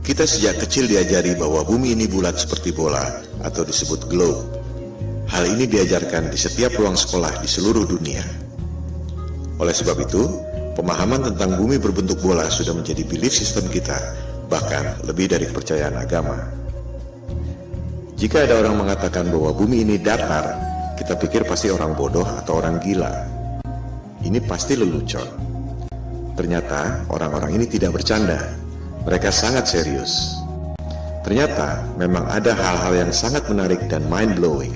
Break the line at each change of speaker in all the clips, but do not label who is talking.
Kita sejak kecil diajari bahwa bumi ini bulat seperti bola atau disebut globe. Hal ini diajarkan di setiap ruang sekolah di seluruh dunia. Oleh sebab itu, pemahaman tentang bumi berbentuk bola sudah menjadi belief system kita, bahkan lebih dari kepercayaan agama. Jika ada orang mengatakan bahwa bumi ini datar, kita pikir pasti orang bodoh atau orang gila. Ini pasti lelucon. Ternyata orang-orang ini tidak bercanda. Mereka sangat serius. Ternyata memang ada hal-hal yang sangat menarik dan mind-blowing.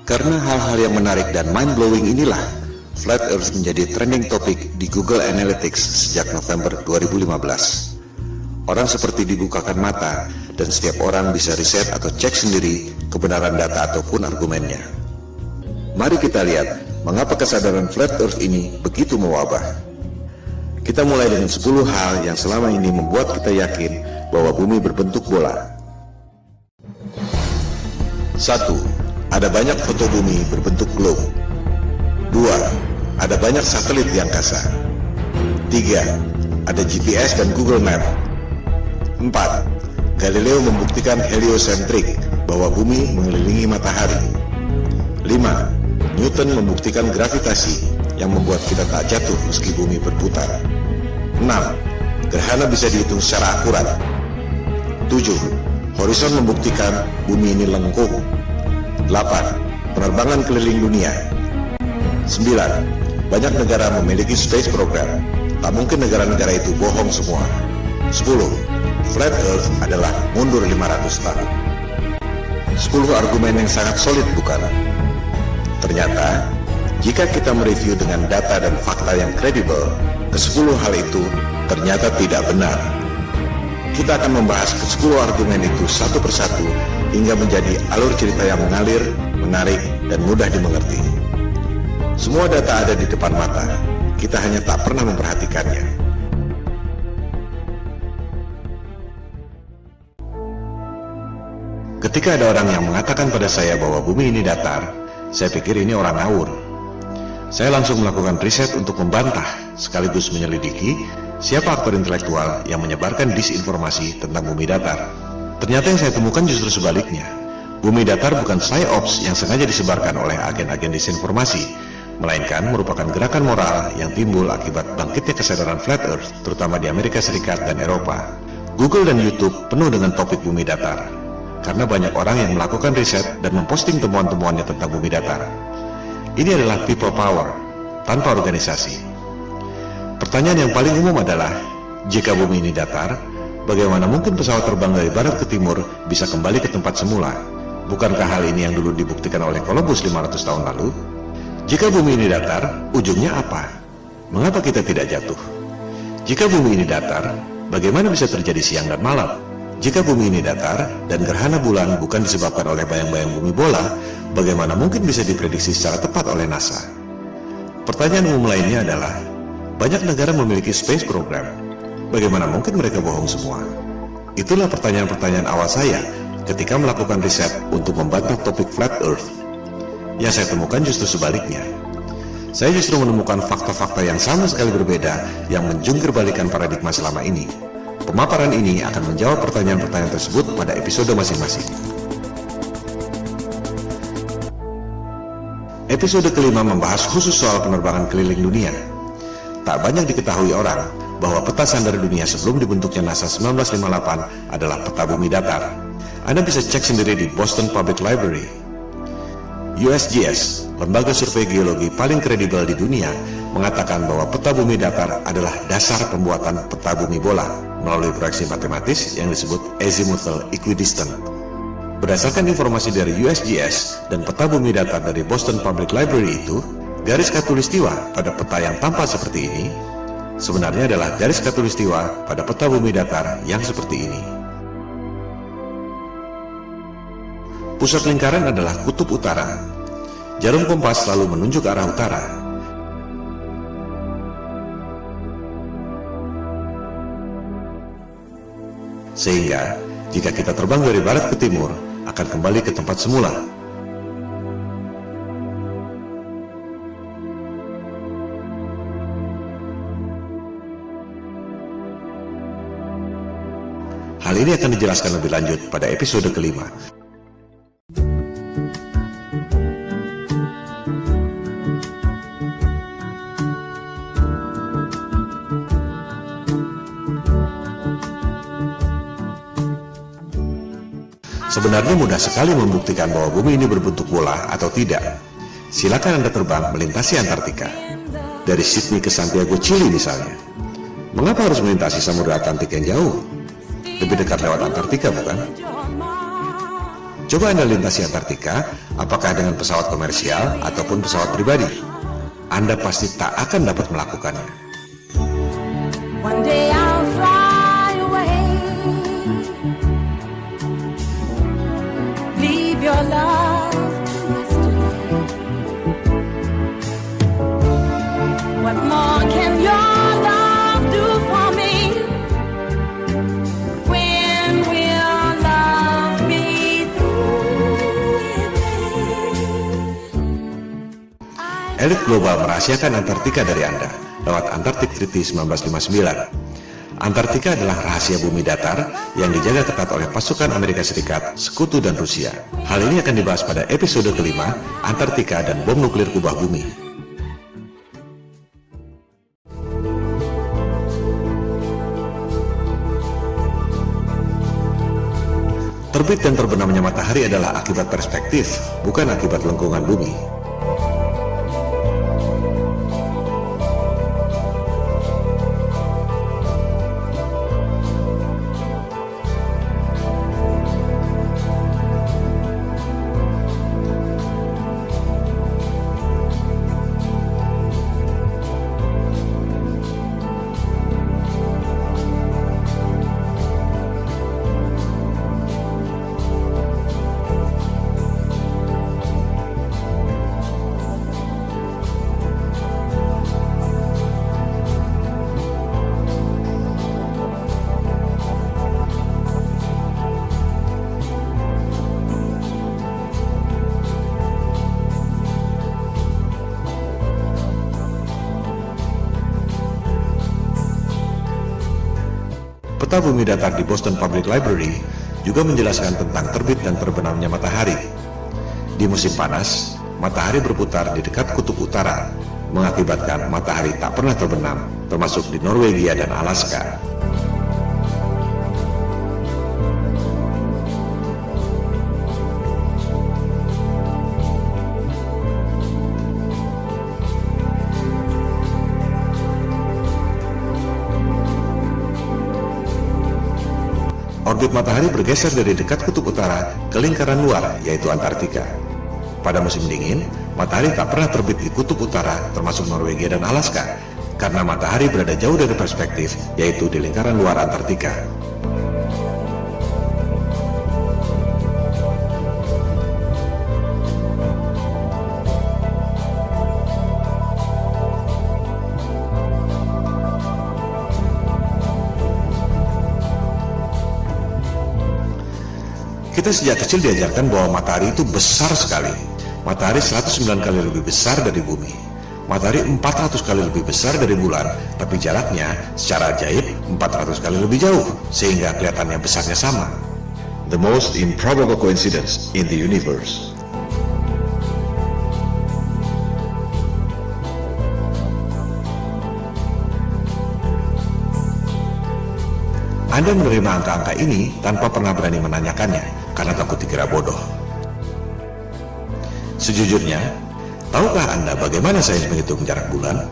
Karena hal-hal yang menarik dan mind-blowing inilah, Flat Earth menjadi trending topic di Google Analytics sejak November 2015. Orang seperti dibukakan mata, dan setiap orang bisa riset atau cek sendiri kebenaran data ataupun argumennya. Mari kita lihat mengapa kesadaran Flat Earth ini begitu mewabah. Kita mulai dengan 10 hal yang selama ini membuat kita yakin bahwa bumi berbentuk bola. 1. Ada banyak foto bumi berbentuk globe. 2. Ada banyak satelit di angkasa. 3. Ada GPS dan Google Map. 4. Galileo membuktikan heliosentrik, bahwa bumi mengelilingi matahari. 5. Newton membuktikan gravitasi, yang membuat kita tak jatuh meski bumi berputar. 6. Gerhana bisa dihitung secara akurat. 7. Horizon membuktikan bumi ini lengkung. 8. Penerbangan keliling dunia. 9. Banyak negara memiliki space program. Tak mungkin negara-negara itu bohong semua. 10. Flat Earth adalah mundur 500 tahun. 10 argumen yang sangat solid, bukan? Ternyata, jika kita mereview dengan data dan fakta yang kredibel, ke-10 hal itu ternyata tidak benar. Kita akan membahas ke-10 argumen itu satu persatu hingga menjadi alur cerita yang mengalir, menarik, dan mudah dimengerti. Semua data ada di depan mata, kita hanya tak pernah memperhatikannya. Ketika ada orang yang mengatakan pada saya bahwa bumi ini datar, saya pikir ini orang ngawur. Saya langsung melakukan riset untuk membantah, sekaligus menyelidiki siapa aktor intelektual yang menyebarkan disinformasi tentang bumi datar. Ternyata yang saya temukan justru sebaliknya. Bumi datar bukan psyops yang sengaja disebarkan oleh agen-agen disinformasi, melainkan merupakan gerakan moral yang timbul akibat bangkitnya kesadaran Flat Earth, terutama di Amerika Serikat dan Eropa. Google dan YouTube penuh dengan topik bumi datar, karena banyak orang yang melakukan riset dan memposting temuan-temuannya tentang bumi datar. Ini adalah people power, tanpa organisasi. Pertanyaan yang paling umum adalah, jika bumi ini datar, bagaimana mungkin pesawat terbang dari barat ke timur bisa kembali ke tempat semula? Bukankah hal ini yang dulu dibuktikan oleh Columbus 500 tahun lalu? Jika bumi ini datar, ujungnya apa? Mengapa kita tidak jatuh? Jika bumi ini datar, bagaimana bisa terjadi siang dan malam? Jika bumi ini datar dan gerhana bulan bukan disebabkan oleh bayang-bayang bumi bola, bagaimana mungkin bisa diprediksi secara tepat oleh NASA? Pertanyaan umum lainnya adalah, banyak negara memiliki space program. Bagaimana mungkin mereka bohong semua? Itulah pertanyaan-pertanyaan awal saya ketika melakukan riset untuk membantah topik Flat Earth. Yang saya temukan justru sebaliknya. Saya justru menemukan fakta-fakta yang sama sekali berbeda yang menjungkir balikan paradigma selama ini. Pemaparan ini akan menjawab pertanyaan-pertanyaan tersebut pada episode masing-masing. Episode kelima membahas khusus soal penerbangan keliling dunia. Tak banyak diketahui orang bahwa peta sandar dunia sebelum dibentuknya NASA 1958 adalah peta bumi datar. Anda bisa cek sendiri di Boston Public Library. USGS, lembaga survei geologi paling kredibel di dunia, mengatakan bahwa peta bumi datar adalah dasar pembuatan peta bumi bola melalui proyeksi matematis yang disebut azimuthal equidistant. Berdasarkan informasi dari USGS dan peta bumi datar dari Boston Public Library itu, garis khatulistiwa pada peta yang tampak seperti ini sebenarnya adalah garis khatulistiwa pada peta bumi datar yang seperti ini. Pusat lingkaran adalah kutub utara. Jarum kompas selalu menunjuk arah utara. Sehingga, jika kita terbang dari barat ke timur, akan kembali ke tempat semula. Hal ini akan dijelaskan lebih lanjut pada episode kelima. Sebenarnya mudah sekali membuktikan bahwa bumi ini berbentuk bola atau tidak. Silakan Anda terbang melintasi Antartika. Dari Sydney ke Santiago, Chili misalnya. Mengapa harus melintasi Samudra Atlantik yang jauh? Lebih dekat lewat Antartika, bukan? Coba Anda lintasi Antartika, apakah dengan pesawat komersial ataupun pesawat pribadi. Anda pasti tak akan dapat melakukannya.
One day I'll fly away. Leave your love to yesterday. What more can your love do for me? When will love be through with me?
Elit global merahasiakan Antartika dari Anda lewat Antarctic Treaty 1959. Antartika adalah rahasia bumi datar yang dijaga ketat oleh pasukan Amerika Serikat, Sekutu, dan Rusia. Hal ini akan dibahas pada episode kelima, Antartika dan bom nuklir kubah bumi. Terbit dan terbenamnya matahari adalah akibat perspektif, bukan akibat lengkungan bumi. Peta bumi datar di Boston Public Library juga menjelaskan tentang terbit dan terbenamnya matahari. Di musim panas, matahari berputar di dekat kutub utara, mengakibatkan matahari tak pernah terbenam, termasuk di Norwegia dan Alaska. Orbit matahari bergeser dari dekat kutub utara ke lingkaran luar, yaitu Antartika. Pada musim dingin, matahari tak pernah terbit di kutub utara, termasuk Norwegia dan Alaska, karena matahari berada jauh dari perspektif, yaitu di lingkaran luar Antartika. Kita sejak kecil diajarkan bahwa matahari itu besar sekali. Matahari 109 kali lebih besar dari bumi. Matahari 400 kali lebih besar dari bulan, tapi jaraknya secara ajaib 400 kali lebih jauh, sehingga kelihatannya besarnya sama. The most improbable coincidence in the universe. Anda menerima angka-angka ini tanpa pernah berani menanyakannya, karena takut dikira bodoh. Sejujurnya, tahukah Anda bagaimana sains menghitung jarak bulan?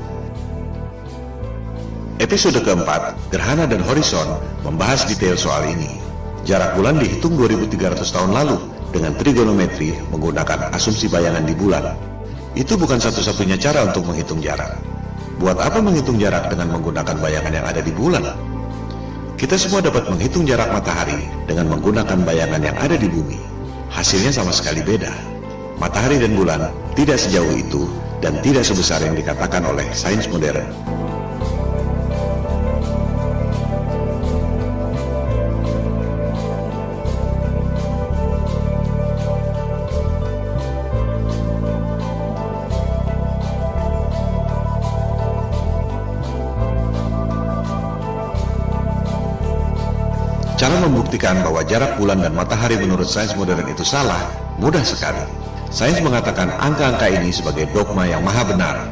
Episode keempat, Gerhana dan Horizon, membahas detail soal ini. Jarak bulan dihitung 2300 tahun lalu dengan trigonometri menggunakan asumsi bayangan di bulan. Itu bukan satu-satunya cara untuk menghitung jarak. Buat apa menghitung jarak dengan menggunakan bayangan yang ada di bulan? Kita semua dapat menghitung jarak matahari dengan menggunakan bayangan yang ada di bumi. Hasilnya sama sekali beda. Matahari dan bulan tidak sejauh itu dan tidak sebesar yang dikatakan oleh sains modern. Cara Cara membuktikan bahwa jarak bulan dan matahari menurut sains modern itu salah, mudah sekali. Sains mengatakan angka-angka ini sebagai dogma yang maha benar.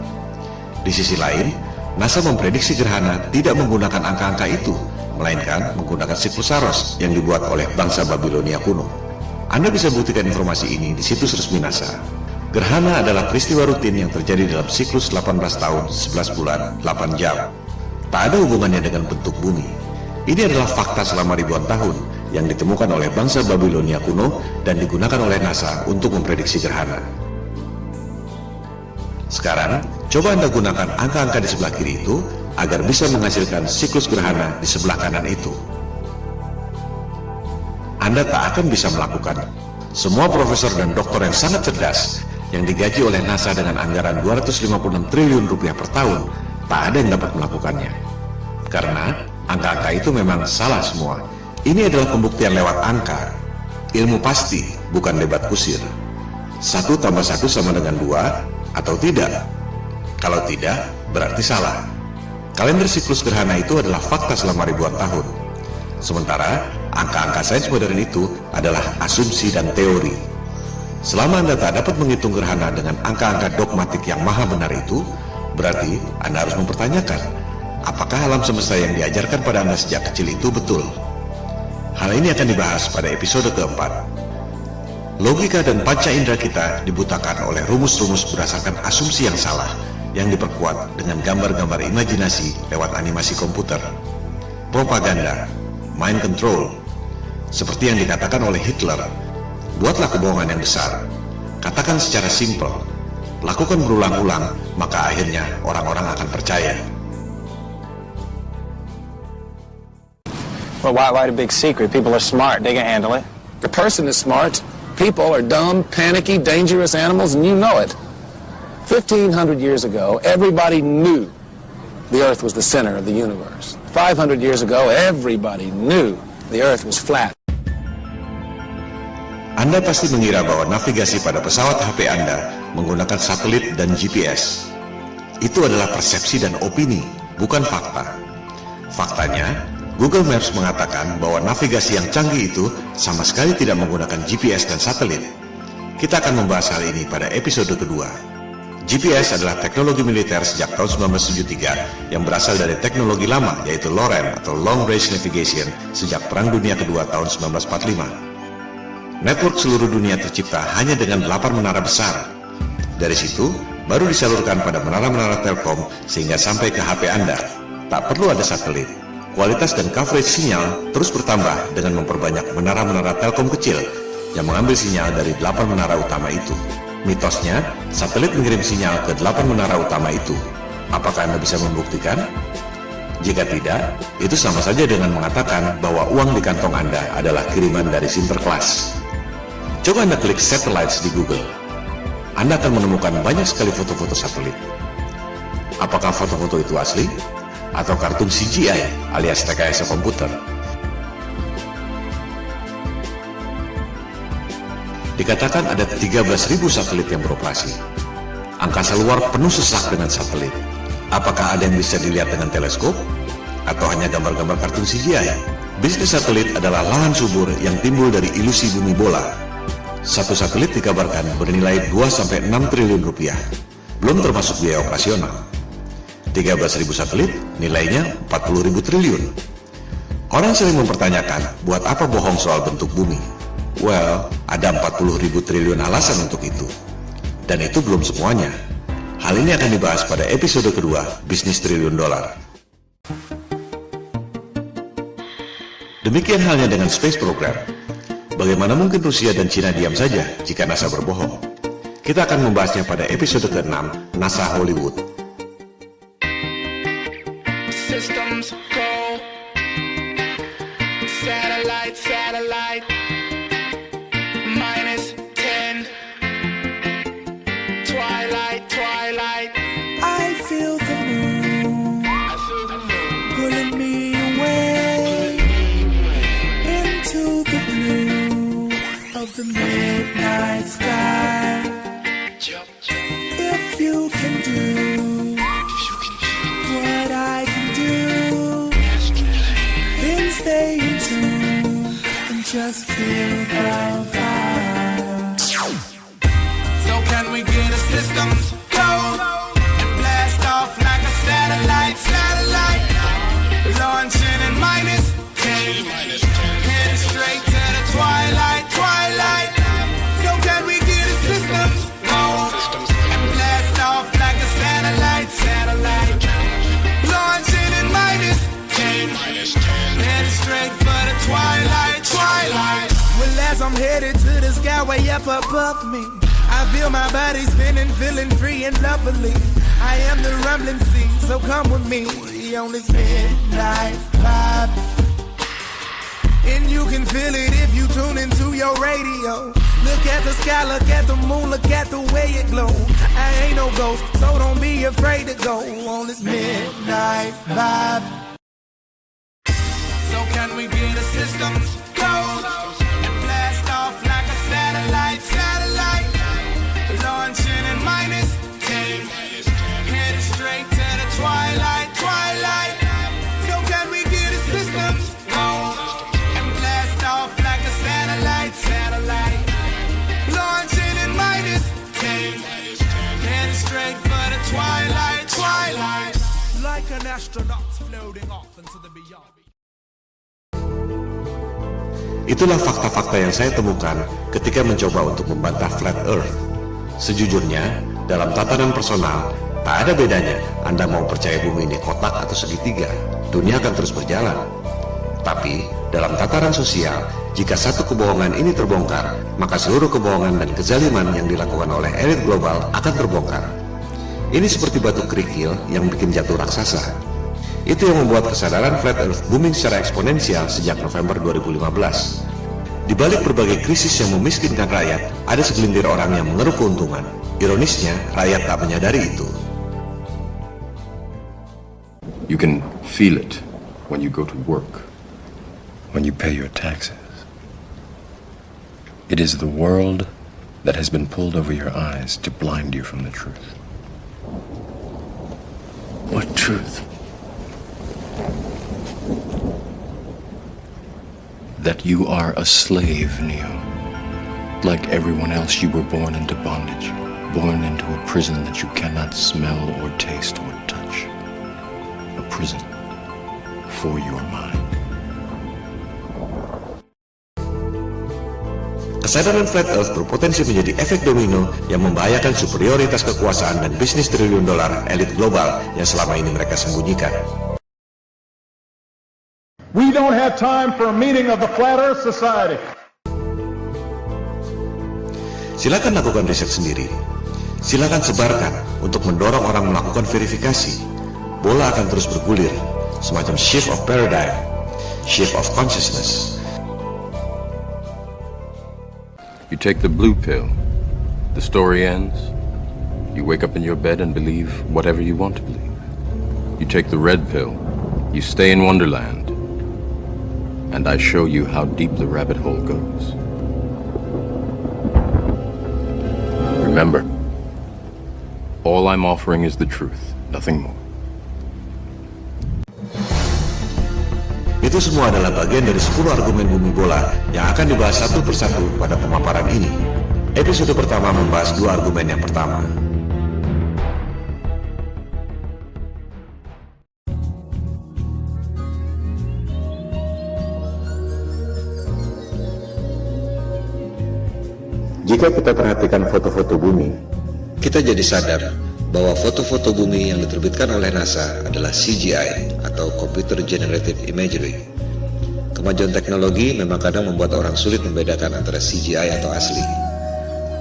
Di sisi lain, NASA memprediksi gerhana tidak menggunakan angka-angka itu, melainkan menggunakan siklus Saros yang dibuat oleh bangsa Babilonia kuno. Anda bisa buktikan informasi ini di situs resmi NASA. Gerhana adalah peristiwa rutin yang terjadi dalam siklus 18 tahun, 11 bulan, 8 jam. Tak ada hubungannya dengan bentuk bumi. Ini adalah fakta selama ribuan tahun yang ditemukan oleh bangsa Babilonia kuno dan digunakan oleh NASA untuk memprediksi gerhana. Sekarang, coba Anda gunakan angka-angka di sebelah kiri itu agar bisa menghasilkan siklus gerhana di sebelah kanan itu. Anda tak akan bisa melakukan. Semua profesor dan doktor yang sangat cerdas yang digaji oleh NASA dengan anggaran 256 triliun rupiah per tahun, tak ada yang dapat melakukannya. Karena angka-angka itu memang salah semua. Ini adalah pembuktian lewat angka. Ilmu pasti, bukan debat kusir. 1 tambah 1 sama dengan 2, atau tidak? Kalau tidak, berarti salah. Kalender siklus gerhana itu adalah fakta selama ribuan tahun. Sementara, angka-angka sains modern itu adalah asumsi dan teori. Selama Anda tak dapat menghitung gerhana dengan angka-angka dogmatik yang maha benar itu, berarti Anda harus mempertanyakan, apakah alam semesta yang diajarkan pada Anda sejak kecil itu betul? Hal ini akan dibahas pada episode keempat. Logika dan panca indera kita dibutakan oleh rumus-rumus berdasarkan asumsi yang salah, yang diperkuat dengan gambar-gambar imajinasi lewat animasi komputer. Propaganda, mind control. Seperti yang dikatakan oleh Hitler, buatlah kebohongan yang besar. Katakan secara simpel, lakukan berulang-ulang, maka akhirnya orang-orang akan percaya.
Well, why the big secret? People are smart. They can handle it.
The person is smart. People are dumb, panicky, dangerous animals, and you know it. 1,500 years ago, everybody knew the Earth was the center of the universe. 500 years ago, everybody knew the Earth was flat.
Anda pasti mengira bahwa navigasi pada pesawat HP Anda menggunakan satelit dan GPS. Itu adalah persepsi dan opini, bukan fakta. Faktanya, Google Maps mengatakan bahwa navigasi yang canggih itu sama sekali tidak menggunakan GPS dan satelit. Kita akan membahas hal ini pada episode kedua. GPS adalah teknologi militer sejak tahun 1973 yang berasal dari teknologi lama, yaitu LORAN atau Long Range Navigation sejak Perang Dunia Kedua tahun 1945. Network seluruh dunia tercipta hanya dengan 8 menara besar. Dari situ, baru disalurkan pada menara-menara Telkom sehingga sampai ke HP Anda. Tak perlu ada satelit. Kualitas dan coverage sinyal terus bertambah dengan memperbanyak menara-menara Telkom kecil yang mengambil sinyal dari 8 menara utama itu. Mitosnya, satelit mengirim sinyal ke 8 menara utama itu. Apakah Anda bisa membuktikan? Jika tidak, itu sama saja dengan mengatakan bahwa uang di kantong Anda adalah kiriman dari Sinterklas. Coba Anda klik satellites di Google. Anda akan menemukan banyak sekali foto-foto satelit. Apakah foto-foto itu asli? Atau kartun CGI alias rekayasa komputer? Dikatakan ada 13.000 satelit yang beroperasi. Angkasa luar penuh sesak dengan satelit. Apakah ada yang bisa dilihat dengan teleskop? Atau hanya gambar-gambar kartun CGI? Bisnis satelit adalah lahan subur yang timbul dari ilusi bumi bola. Satu satelit dikabarkan bernilai 2-6 triliun rupiah, belum termasuk biaya operasional. 13.000 satelit nilainya 40.000 triliun. Orang sering mempertanyakan, buat apa bohong soal bentuk bumi? Well, ada 40.000 triliun alasan untuk itu. Dan itu belum semuanya. Hal ini akan dibahas pada episode kedua, Bisnis Triliun Dolar. Demikian halnya dengan Space Program. Bagaimana mungkin Rusia dan Cina diam saja jika NASA berbohong? Kita akan membahasnya pada episode ke-6, NASA Hollywood.
Systems go. Satellite, satellite. -10. Twilight, twilight.
I feel the moon pulling me away into the blue of the midnight sky. If you can do what I can do, then stay in tune just feel the vibe.
So can we get a systems go and blast off like a satellite, launching in -10, heading straight to the twilight. So can we get a systems go and blast off like a satellite, launching in -10, heading straight for the twilight. Well, as I'm headed to the sky way up above me, I feel my body spinning, feeling free and lovely. I am the rumbling sea, so come with me on this midnight vibe. And you can feel it if you tune into your radio. Look at the sky, look at the moon, look at the way it glow. I ain't no ghost, so don't be afraid to go on this midnight vibe. So can we get a systems go and blast off like a satellite, launching in -10, heading straight to the twilight. So can we get a systems go and blast off like a satellite, launching in -10, heading straight for the twilight. Like an astronaut floating off into the beyond.
Itulah fakta-fakta yang saya temukan ketika mencoba untuk membantah Flat Earth. Sejujurnya, dalam tatanan personal, tak ada bedanya Anda mau percaya bumi ini kotak atau segitiga, dunia akan terus berjalan. Tapi, dalam tataran sosial, jika satu kebohongan ini terbongkar, maka seluruh kebohongan dan kezaliman yang dilakukan oleh elit global akan terbongkar. Ini seperti batu kerikil yang bikin jatuh raksasa. Itu yang membuat kesadaran Flat Earth booming secara eksponensial sejak November 2015. Di balik berbagai krisis yang memiskinkan rakyat, ada segelintir orang yang mengeruk keuntungan. Ironisnya, rakyat tak menyadari itu.
You can feel it when you go to work, when you pay your taxes. It is the world that has been pulled over your eyes to blind you from the truth. What truth? That you are a slave, Neo. Like everyone else, you were born into bondage, born into a prison that you cannot smell or taste or touch. A prison for your mind.
Kesadaran Flat Earth berpotensi menjadi efek domino yang membahayakan superioritas kekuasaan dan bisnis triliun dolar elit global yang selama ini mereka sembunyikan.
We don't have time for a meeting of the Flat Earth Society.
Silakan lakukan riset sendiri. Silakan sebarkan untuk mendorong orang melakukan verifikasi. Bola akan terus bergulir, semacam shift of paradigm, shift of consciousness.
You take the blue pill, the story ends. You wake up in your bed and believe whatever you want to believe. You take the red pill, you stay in Wonderland, and I show you how deep the rabbit hole goes. Remember, all I'm offering is the truth, nothing more.
Itu semua adalah bagian dari 10 argumen bumi bola yang akan dibahas satu persatu pada pemaparan ini. Episode pertama membahas 2 argumen yang pertama. Jika kita perhatikan foto-foto bumi, kita jadi sadar bahwa foto-foto bumi yang diterbitkan oleh NASA adalah CGI atau Computer Generated Imagery. Kemajuan teknologi memang kadang membuat orang sulit membedakan antara CGI atau asli.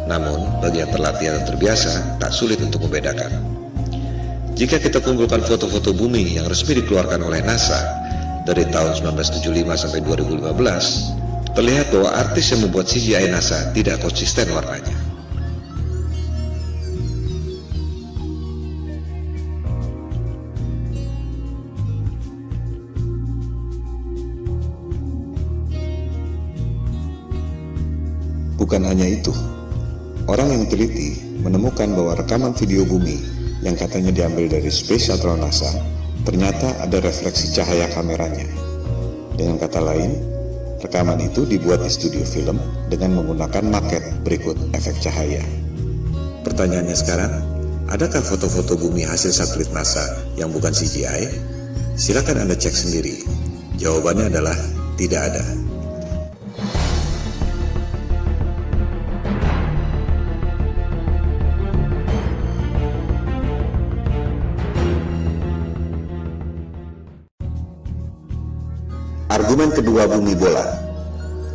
Namun, bagi yang terlatih dan terbiasa, tak sulit untuk membedakan. Jika kita kumpulkan foto-foto bumi yang resmi dikeluarkan oleh NASA dari tahun 1975 sampai 2015, terlihat bahwa artis yang membuat CGI NASA tidak konsisten warnanya. Bukan hanya itu, orang yang teliti menemukan bahwa rekaman video bumi yang katanya diambil dari Space Shuttle NASA ternyata ada refleksi cahaya kameranya. Dengan kata lain, Rekaman itu dibuat di studio film dengan menggunakan maket berikut efek cahaya. Pertanyaannya sekarang, adakah foto-foto bumi hasil satelit NASA yang bukan CGI? Silakan Anda cek sendiri. Jawabannya adalah tidak ada. Argumen kedua bumi bola.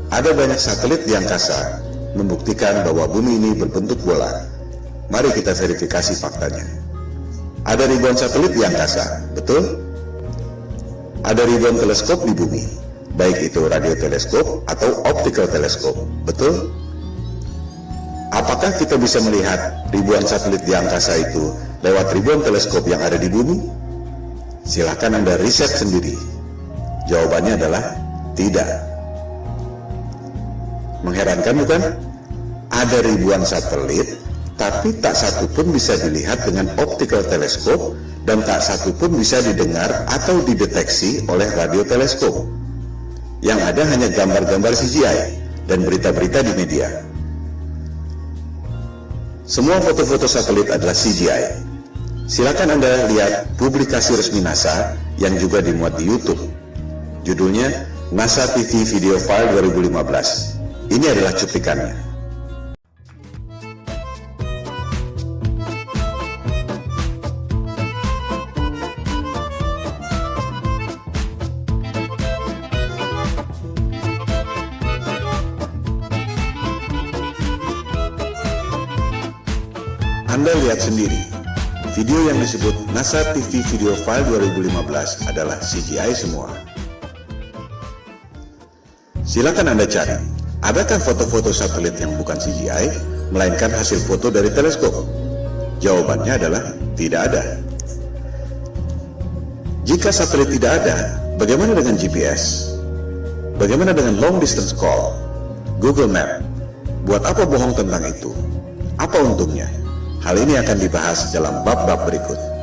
Ada banyak satelit di angkasa membuktikan bahwa bumi ini berbentuk bola. Mari kita verifikasi faktanya. Ada ribuan satelit di angkasa, betul? Ada ribuan teleskop di bumi, baik itu radioteleskop atau optical teleskop, betul? Apakah kita bisa melihat ribuan satelit di angkasa itu lewat ribuan teleskop yang ada di bumi? Silakan Anda riset sendiri. Jawabannya adalah tidak. Mengherankan bukan? Ada ribuan satelit, tapi tak satu pun bisa dilihat dengan optical teleskop dan tak satu pun bisa didengar atau dideteksi oleh radioteleskop. Yang ada hanya gambar-gambar CGI dan berita-berita di media. Semua foto-foto satelit adalah CGI. Silakan Anda lihat publikasi resmi NASA yang juga dimuat di YouTube. Judulnya NASA TV Video File 2015. Ini adalah cuplikannya. Anda lihat sendiri, video yang disebut NASA TV Video File 2015 adalah CGI semua. Silakan Anda cari, adakah foto-foto satelit yang bukan CGI, melainkan hasil foto dari teleskop? Jawabannya adalah tidak ada. Jika satelit tidak ada, bagaimana dengan GPS? Bagaimana dengan long distance call? Google Map? Buat apa bohong tentang itu? Apa untungnya? Hal ini akan dibahas dalam bab-bab berikut.